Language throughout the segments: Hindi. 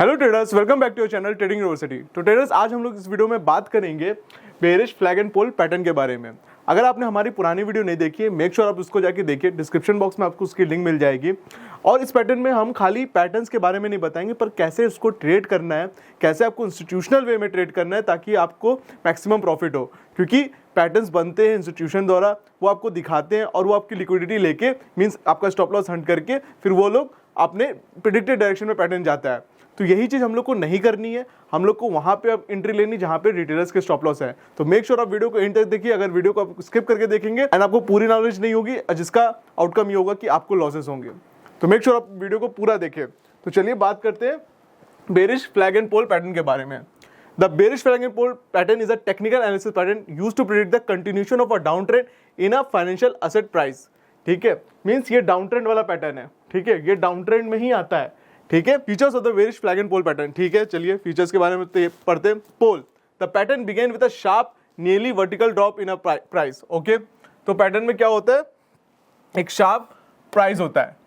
Hello traders, welcome back to your channel Trading University. तो ट्रेडर्स, आज हम लोग इस वीडियो में बात करेंगे bearish flag and pole pattern के बारे में। अगर आपने हमारी पुरानी वीडियो नहीं देखी है, मेक श्योर आप उसको जाके देखिए, डिस्क्रिप्शन बॉक्स में आपको उसकी लिंक मिल जाएगी। और इस पैटर्न में हम खाली पैटर्न्स के बारे में नहीं बताएंगे, पर कैसे उसको ट्रेड करना है, कैसे आपको इंस्टीट्यूशनल वे में ट्रेड करना है ताकि आपको मैक्सिमम प्रॉफिट हो। क्योंकि पैटर्न्स बनते हैं इंस्टीट्यूशन द्वारा, वो आपको दिखाते हैं और वो आपकी लिक्विडिटी लेके मीन्स आपका स्टॉप लॉस हंट करके फिर वो लोग अपने प्रिडिक्टेड डायरेक्शन में पैटर्न जाता है। तो यही चीज़ हम लोग को नहीं करनी है, हम लोग को वहाँ पे अब एंट्री लेनी जहाँ पे रिटेलर्स के स्टॉप लॉस है। तो मेक श्योर आप वीडियो को एंड तक देखिए। अगर वीडियो को आप स्किप करके देखेंगे एंड आपको पूरी नॉलेज नहीं होगी, जिसका आउटकम ये होगा कि आपको लॉसेस होंगे। तो मेक श्योर आप वीडियो को पूरा देखें। तो चलिए बात करते हैं bearish flag and pole pattern के बारे में। The bearish flag and pole pattern is a technical analysis pattern used to predict the continuation of a downtrend in a financial asset price। ठीक है, मीन्स ये डाउन ट्रेंड वाला पैटर्न है। ठीक है, ये डाउन ट्रेंड में ही आता है। ठीक है, features of the bearish flag and pole pattern. ठीक है, चलिए फीचर्स के बारे में पढ़ते हैं। Pole, the pattern begin with a sharp nearly vertical drop in a price. Okay, तो पैटर्न में क्या होता है, एक शार्प प्राइस होता है,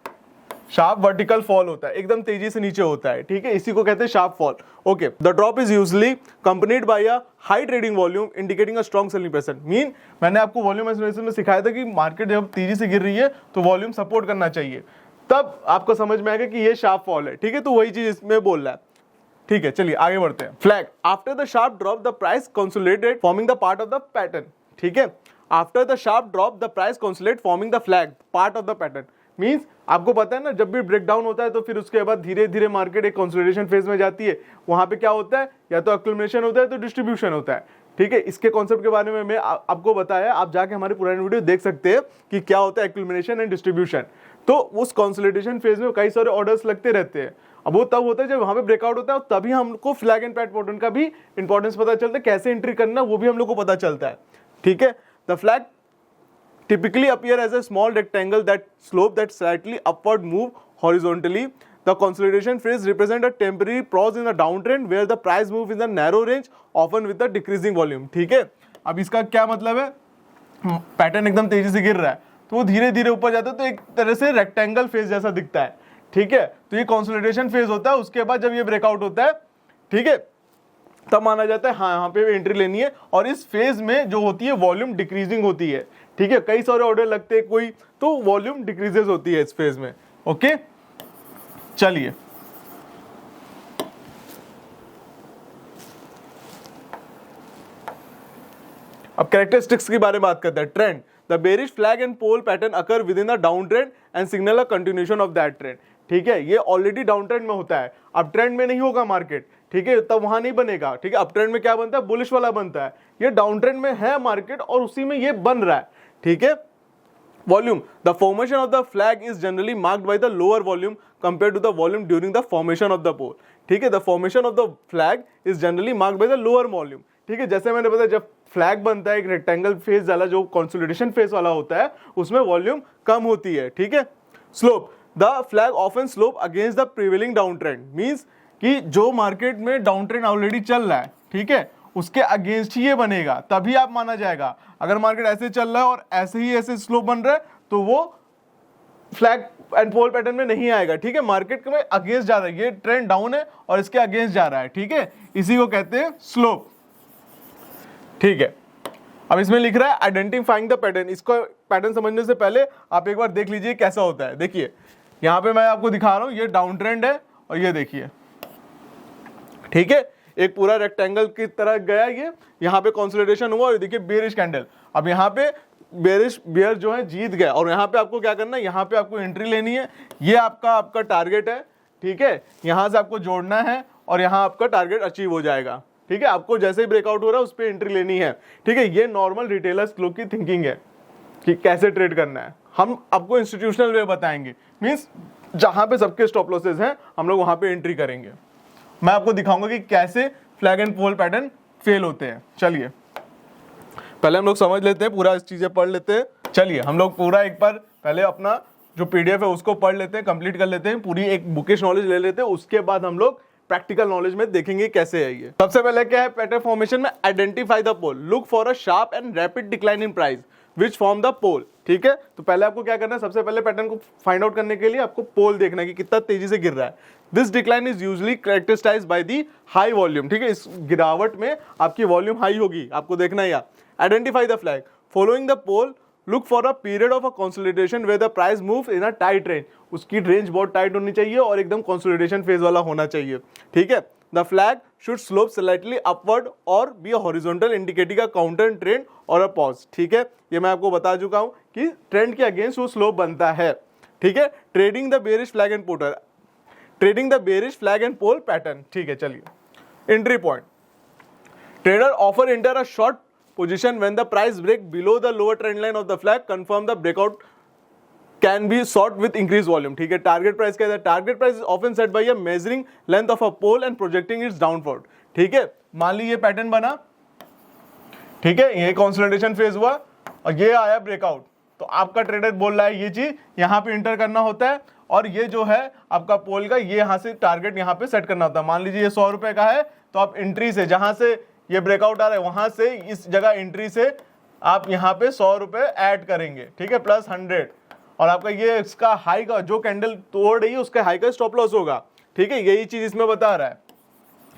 शार्प वर्टिकल फॉल होता है, एकदम तेजी से नीचे होता है। ठीक है, इसी को कहते हैं sharp fall. Okay, the drop is usually accompanied by a high trading volume indicating a strong selling pressure. Mean मैंने आपको वॉल्यूम एस्टिमेशन में सिखाया था कि मार्केट जब तेजी से गिर रही है तो वॉल्यूम सपोर्ट करना चाहिए, तब आपको समझ में आएगा कि ये शार्प फॉल है। ठीक है, तो वही चीज इसमें बोल रहा है। ठीक है, चलिए आगे बढ़ते हैं। Flag, after the sharp drop the price consolidated forming the part of the pattern. ठीक है, after the sharp drop the price consolidate forming the flag part of the pattern. Means आपको पता है ना, जब भी ब्रेकडाउन होता है तो फिर उसके बाद धीरे धीरे मार्केट एक कंसोलिडेशन फेज में जाती है। वहां पे क्या होता है, या तो एक्यूमुलेशन होता है तो डिस्ट्रीब्यूशन होता है। ठीक है, इसके कॉन्सेप्ट के बारे में मैं आपको बताया, आप जाके हमारे पुराने वीडियो देख सकते हैं कि क्या होता है एक्यूमुलेशन एंड डिस्ट्रीब्यूशन। तो उस कंसोलिडेशन फेज में कई सारे ऑर्डर्स लगते रहते हैं। अब वो तब होता है जब वहां पे ब्रेकआउट होता है, तभी हमको फ्लैग एंड पैटर्न का भी इंपॉर्टेंस पता चलता है, कैसे एंट्री करना वो भी हम लोग को पता चलता है। ठीक है, the flag typically appear as a small rectangle that slope that slightly upward move horizontally. The consolidation phase represent a temporary pause in the downtrend where the price move in the narrow range often with the decreasing volume। ठीक है, अब इसका क्या मतलब है, पैटर्न एकदम तेजी से गिर रहा है तो वो धीरे धीरे ऊपर जाता है, तो एक तरह से रेक्टेंगल फेज जैसा दिखता है। ठीक है, तो ये कंसोलिडेशन फेज होता है। उसके बाद जब ये ब्रेकआउट होता है, ठीक है, तब माना जाता है हाँ यहाँ पे एंट्री लेनी है। और इस फेज में जो होती है वॉल्यूम डिक्रीजिंग होती है। ठीक है, कई सारे ऑर्डर लगते हैं कोई, तो वॉल्यूम डिक्रीजेस होती है इस फेज में। ओके, चलिए अब कैरेक्टरिस्टिक्स के बारे में बात करते हैं। Trend, the bearish flag and pole pattern occur within the down trend and signal a continuation of that trend. ठीक है, ये ऑलरेडी डाउन ट्रेंड में होता है, अब ट्रेंड में नहीं होगा मार्केट। ठीक है, तब वहां नहीं बनेगा। ठीक है, अप ट्रेंड में क्या बनता है, बुलिश वाला बनता है। ये डाउन ट्रेंड में है मार्केट और उसी में ये बन रहा है। ठीक है, volume, the formation of the flag is generally marked by the lower volume compare to the volume during the formation of the pole. ठीक है, the formation of the flag is generally marked by the lower volume. ठीक है, जैसे मैंने बताया, जब फ्लैग बनता है एक रेक्टेंगल फेज वाला, जो कंसोलिडेशन फेज वाला होता है, उसमें वॉल्यूम कम होती है। ठीक है, slope, the flag often slope against the prevailing down trend. Means कि जो मार्केट में डाउन ट्रेंड ऑलरेडी चल रहा है, ठीक है, उसके अगेंस्ट ही ये बनेगा, तभी आप माना जाएगा। अगर मार्केट ऐसे चल रहा है और ऐसे स्लोप बन रहा है तो वो फ्लैग एंड पोल पैटर्न में नहीं आएगा। ठीक है, मार्केट में अगेंस्ट जा रहा है, ये ट्रेंड डाउन है और इसके अगेंस्ट जा रहा है। ठीक है, इसी को कहते हैं स्लोप। ठीक है, अब इसमें लिख रहा है आइडेंटिफाइंग द पैटर्न। इसको पैटर्न समझने से पहले आप एक बार देख लीजिए कैसा होता है। देखिए यहां पे मैं आपको दिखा रहा हूं, ये डाउन ट्रेंड है और ये देखिए, ठीक है, एक पूरा रेक्टेंगल की तरह गया, ये यहाँ पे कंसोलिडेशन हुआ और देखिए बेयरिश कैंडल। अब यहाँ पे बेयर जो है जीत गया और यहाँ पे आपको क्या करना है, यहाँ पे आपको एंट्री लेनी है। ये आपका टारगेट है। ठीक है, यहाँ से आपको जोड़ना है और यहाँ आपका टारगेट अचीव हो जाएगा। ठीक है, आपको जैसे ही ब्रेकआउट हो रहा है उस पर एंट्री लेनी है। ठीक है, ये नॉर्मल रिटेलर्स लोग की थिंकिंग है कि कैसे ट्रेड करना है। हम आपको इंस्टीट्यूशनल वे बताएंगे, मीन्स जहाँ पे सबके स्टॉप लॉसेस हैं हम लोग वहाँ पे एंट्री करेंगे। मैं आपको दिखाऊंगा कि कैसे flag and pole pattern fail होते हैं। चलिए पहले हम लोग समझ लेते हैं, पूरा इस चीजें पढ़ लेते हैं। चलिए हम लोग पूरा एक बार पहले अपना जो पीडीएफ है उसको पढ़ लेते हैं, कंप्लीट कर लेते हैं, पूरी एक बुकिश नॉलेज ले लेते हैं। उसके बाद हम लोग प्रैक्टिकल नॉलेज में देखेंगे कैसे है ये। सबसे पहले क्या है, पैटर्न फॉर्मेशन में identify the pole, look for a sharp and rapid decline in price which form the pole. ठीक है। तो पहले आपको क्या करना है, सबसे पहले पैटर्न को फाइंड आउट करने के लिए आपको पोल देखना है कि कितना तेजी से गिर रहा है। This decline is usually characterised by the high volume, ठीक है। इस गिरावट में आपकी वॉल्यूम हाई होगी, आपको देखना है। Identify the flag following the pole, look for a period of a consolidation where the price move in a tight range. उसकी रेंज बहुत टाइट होनी चाहिए और एकदम कंसोलिडेशन फेज वाला होना चाहिए, ठीक है। The flag should slope slightly upward और be a horizontal, indicating a counter trend और अ पॉज, ठीक है। ये मैं आपको बता चुका हूं कि ट्रेंड के अगेंस्ट वो स्लोप बनता है, ठीक है। Trading the bearish flag and pattern, trading the bearish flag and pole pattern, ठीक है। चलिए entry point, trader offer enter a short position when the price break below the lower trend line of the flag, confirm the breakout can be sought with increased volume, ठीक है। टारगेट प्राइस क्या है, target price is often set by a measuring length of a pole and projecting its downward, ठीक है। मान ली ये पैटर्न बना, ठीक है, ये कंसोलिडेशन फेज हुआ और ये आया ब्रेकआउट, तो आपका ट्रेडर बोल रहा है ये चीज यहां पे इंटर करना होता है और ये जो है आपका पोल का ये यहां से टारगेट यहां पे सेट करना होता है। मान लीजिए ये 100 रुपए का है, तो आप एंट्री से जहां से ये ब्रेकआउट आ रहा है वहां से इस जगह एंट्री से आप यहाँ पे 100 रुपए ऐड करेंगे, ठीक है, प्लस 100, और आपका ये इसका हाई का जो कैंडल तोड़ रही है उसका हाई का स्टॉप लॉस होगा, ठीक है। यही चीज इसमें बता रहा है,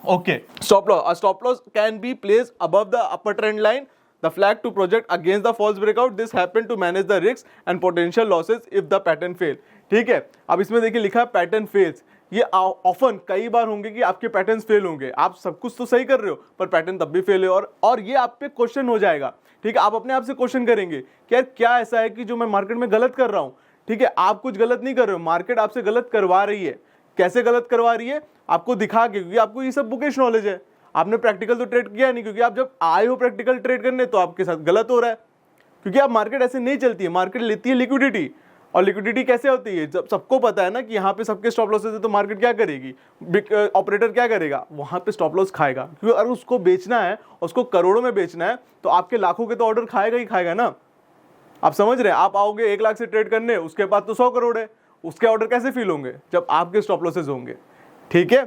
okay. Stop loss, a stop loss can be placed above the upper trend line the flag to project against the false breakout, this happen to manage the risk and potential losses if the pattern fail, ठीक है। अब इसमें देखिए लिखा है पैटर्न फेल्स, ये ऑफन कई बार होंगे कि आपके पैटर्न्स फेल होंगे, आप सब कुछ तो सही कर रहे हो पर पैटर्न तब भी फेल है, और ये आप पे क्वेश्चन हो जाएगा, ठीक है। आप अपने आप से क्वेश्चन करेंगे कि यार क्या ऐसा है कि जो मैं मार्केट में गलत कर रहा हूं, ठीक है। आप कुछ गलत नहीं कर रहे हो, मार्केट आपसे गलत करवा रही है। कैसे गलत करवा रही है, आपको दिखा के, क्योंकि आपको ये सब बुकिश नॉलेज है, आपने प्रैक्टिकल तो ट्रेड किया नहीं, क्योंकि आप जब आए हो प्रैक्टिकल ट्रेड करने तो आपके साथ गलत हो रहा है, क्योंकि आप मार्केट ऐसे नहीं चलती है, मार्केट लेती है लिक्विडिटी, और लिक्विडिटी कैसे होती है, जब सबको पता है ना कि यहाँ पे सबके स्टॉप लॉसेस है, तो मार्केट क्या करेगी, ऑपरेटर क्या करेगा, वहां पे स्टॉप लॉस खाएगा, क्योंकि अगर उसको बेचना है, उसको करोड़ों में बेचना है, तो आपके लाखों के तो ऑर्डर खाएगा ही खाएगा ना। आप समझ रहे हैं, आप आओगे 1 लाख से ट्रेड करने, उसके बाद तो 100 करोड़ है, उसके ऑर्डर कैसे फील होंगे जब आपके स्टॉप लॉसेस होंगे, ठीक है।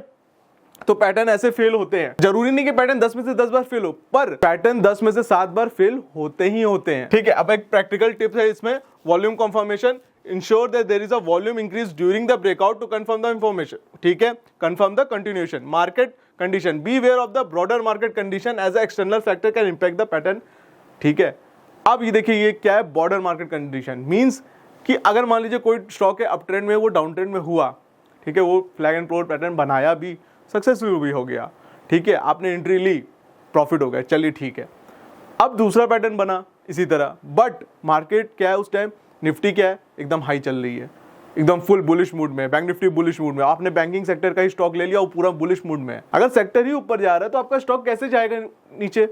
तो पैटर्न ऐसे फेल होते हैं, जरूरी नहीं कि पैटर्न 10 में से 10 बार फेल हो, पर पैटर्न 10 में से 7 बार फेल होते ही होते हैं, ठीक है। अब एक प्रैक्टिकल टिप्स है इसमें, volume confirmation, ensure that there is a volume increase during the breakout to confirm the information, ठीक है, confirm the continuation market condition, be aware of the broader market condition as a external factor can impact the pattern, ठीक है। अब ये देखिए ये क्या है, बॉर्डर मार्केट कंडीशन मींस कि अगर मान लीजिए कोई स्टॉक है अप ट्रेंड में, वो डाउन ट्रेंड में हुआ, ठीक है, वो फ्लैग एंड पोल पैटर्न बनाया भी, सक्सेसफुल भी हो गया, ठीक है, आपने एंट्री ली, प्रॉफिट हो गया, चलिए ठीक है। अब दूसरा पैटर्न बना इसी तरह, बट मार्केट क्या है उस टाइम, निफ्टी क्या है, एकदम हाई चल रही है, एकदम फुल बुलिश मूड में, बैंक निफ्टी बुलिश मूड में, आपने बैंकिंग सेक्टर का ही स्टॉक ले लिया, वो पूरा बुलिश मूड में है। अगर सेक्टर ही ऊपर जा रहा है तो आपका स्टॉक कैसे जाएगा नीचे,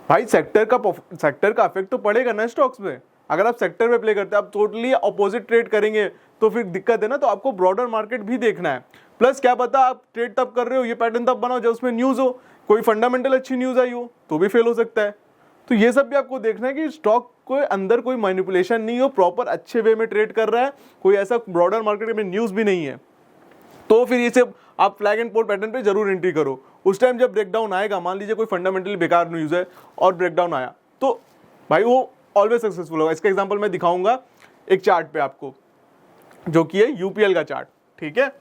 भाई सेक्टर का इफेक्ट तो पड़ेगा ना स्टॉक्स में। अगर आप सेक्टर में प्ले करते हैं, आप टोटली अपोजिट ट्रेड करेंगे तो फिर दिक्कत है ना। तो आपको ब्रॉडर मार्केट भी देखना है, प्लस क्या पता आप ट्रेड तब कर रहे हो, ये पैटर्न तब बनाओ जब उसमें न्यूज हो, कोई फंडामेंटल अच्छी न्यूज आई हो तो भी फेल हो सकता है। तो ये सब भी आपको देखना है कि स्टॉक को अंदर कोई मैनिपुलेशन नहीं हो, प्रॉपर अच्छे वे में ट्रेड कर रहा है, कोई ऐसा ब्रॉडर मार्केट में न्यूज भी नहीं है, तो फिर ये सब आप फ्लैग एंड पोल पैटर्न पे जरूर एंट्री करो। उस टाइम जब ब्रेकडाउन आएगा, मान लीजिए कोई फंडामेंटली बेकार न्यूज है और ब्रेकडाउन आया, तो भाई वो ऑलवेज सक्सेसफुल होगा। इसका एग्जांपल मैं दिखाऊंगा एक चार्ट पे आपको, जो कि है यूपीएल का चार्ट, ठीक है,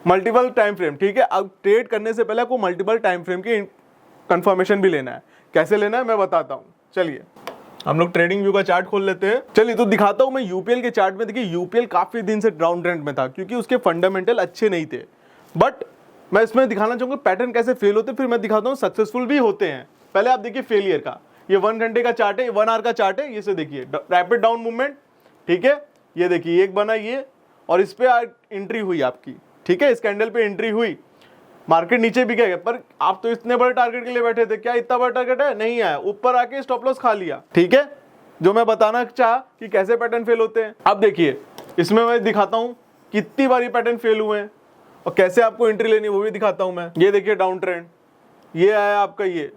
मल्टीपल टाइम फ्रेम, ठीक है। अब ट्रेड करने से पहले आपको मल्टीपल टाइम फ्रेम की कंफर्मेशन भी लेना है। कैसे लेना है मैं बताता हूं, चलिए हम लोग ट्रेडिंग व्यू का चार्ट खोल लेते हैं। चलिए तो दिखाता हूं मैं यूपीएल के चार्ट में। देखिए यूपीएल काफी दिन से डाउन ट्रेंड में था, क्योंकि उसके फंडामेंटल अच्छे नहीं थे, बट मैं इसमें दिखाना चाहूंगा पैटर्न कैसे फेल होते, फिर मैं दिखाता हूं सक्सेसफुल भी होते हैं। पहले आप देखिए फेलियर का, ये 1 घंटे का चार्ट है, 1 आवर का चार्ट है, ये से देखिए रैपिड डाउन मूवमेंट, ठीक है, ये देखिए एक बना ये, और इस पे एंट्री हुई आपकी, ठीक है, इस कैंडल पे एंट्री हुई, मार्केट नीचे भी गया, पर आप तो इतने बड़े टारगेट के लिए बैठे थे, क्या इतना बड़ा टारगेट है, नहीं आया, ऊपर आके स्टॉप लॉस खा लिया, ठीक है। जो मैं बताना चाहा कि कैसे पैटर्न फेल होते हैं, अब देखिए इसमें मैं दिखाता हूं कितनी बार ये पैटर्न फेल हुए हैं और कैसे आपको एंट्री लेनी वो भी दिखाता हूं मैं। ये देखिए डाउन ट्रेंड, ये आया आपका, ये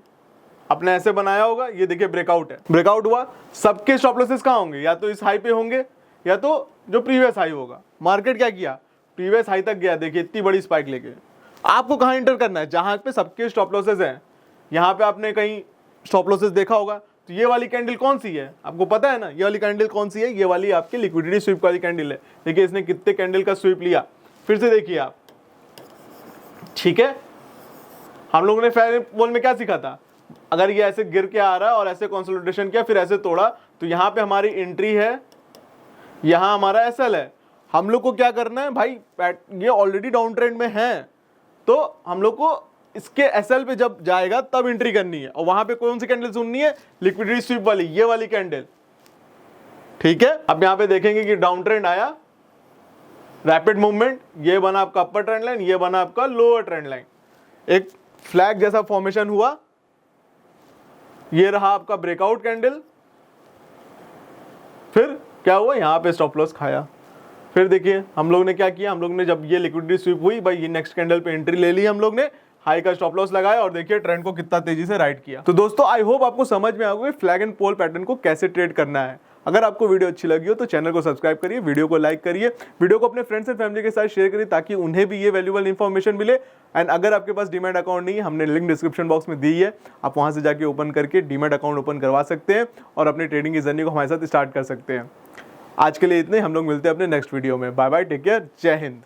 आपने ऐसे बनाया होगा, ये देखिए ब्रेकआउट है, ब्रेकआउट हुआ, सबके स्टॉप लॉसेस कहां होंगे, या तो इस हाई पे होंगे या तो जो प्रीवियस हाई होगा। मार्केट क्या किया, प्रीवियस हाई तक गया, देखिए इतनी बड़ी स्पाइक लेके। आपको कहां एंटर करना है, जहां पे सबके स्टॉप लॉसेस हैं। यहां पे आपने कहीं स्टॉप लॉसेस देखा होगा, तो ये वाली कैंडल कौन सी है, आपको पता है ना ये वाली कैंडल कौन सी है, ये वाली आपकी लिक्विडिटी स्वीप वाली कैंडल है। देखिए इसने कितने कैंडल का स्वीप लिया, फिर से देखिए आप, ठीक है। हम लोगों ने फ्लैग एंड पोल में क्या सीखा था, अगर ये ऐसे गिर के आ रहा है और ऐसे कंसोलिडेशन किया फिर ऐसे तोड़ा, तो यहाँ पे हमारी एंट्री है, यहाँ हमारा एसएल है। हम लोग को क्या करना है भाई, ये ऑलरेडी डाउन ट्रेंड में है, तो हम लोग को इसके एसएल पे जब जाएगा तब एंट्री करनी है, और वहां पे कौन सी कैंडल सुननी है, लिक्विडिटी स्वीप वाली, ये वाली कैंडल, ठीक है। अब यहां पे देखेंगे कि डाउन ट्रेंड आया, रैपिड मूवमेंट, ये बना आपका अपर ट्रेंड लाइन, ये बना आपका लोअर ट्रेंड लाइन, एक फ्लैग जैसा फॉर्मेशन हुआ, ये रहा आपका ब्रेकआउट कैंडल, फिर क्या हुआ, यहां पे स्टॉप लॉस खाया। फिर देखिए हम लोग ने क्या किया, हम लोग ने जब ये लिक्विडिटी स्वीप हुई भाई, ये नेक्स्ट कैंडल पे एंट्री ले ली हम लोग ने, हाई का स्टॉप लॉस लगाया और देखिए ट्रेंड को कितना तेजी से राइट किया। तो दोस्तों आई होप आपको समझ में आ गया फ्लैग एंड पोल पैटर्न को कैसे ट्रेड करना है। अगर आपको वीडियो अच्छी लगी हो तो चैनल को सब्सक्राइब करिए, वीडियो को लाइक करिए, वीडियो को अपने फ्रेंड्स एंड फैमिली के साथ शेयर करिए ताकि उन्हें भी ये वैल्यूएबल इंफॉर्मेशन मिले। एंड अगर आपके पास डीमैट अकाउंट नहीं है, हमने लिंक डिस्क्रिप्शन बॉक्स में दी है, आप वहां से जाके ओपन करके डीमैट अकाउंट ओपन करवा सकते हैं और अपनी ट्रेडिंग की जर्नी को हमारे साथ स्टार्ट कर सकते हैं। आज के लिए इतने, हम लोग मिलते हैं अपने नेक्स्ट वीडियो में। बाय बाय, टेक केयर, जय हिंद।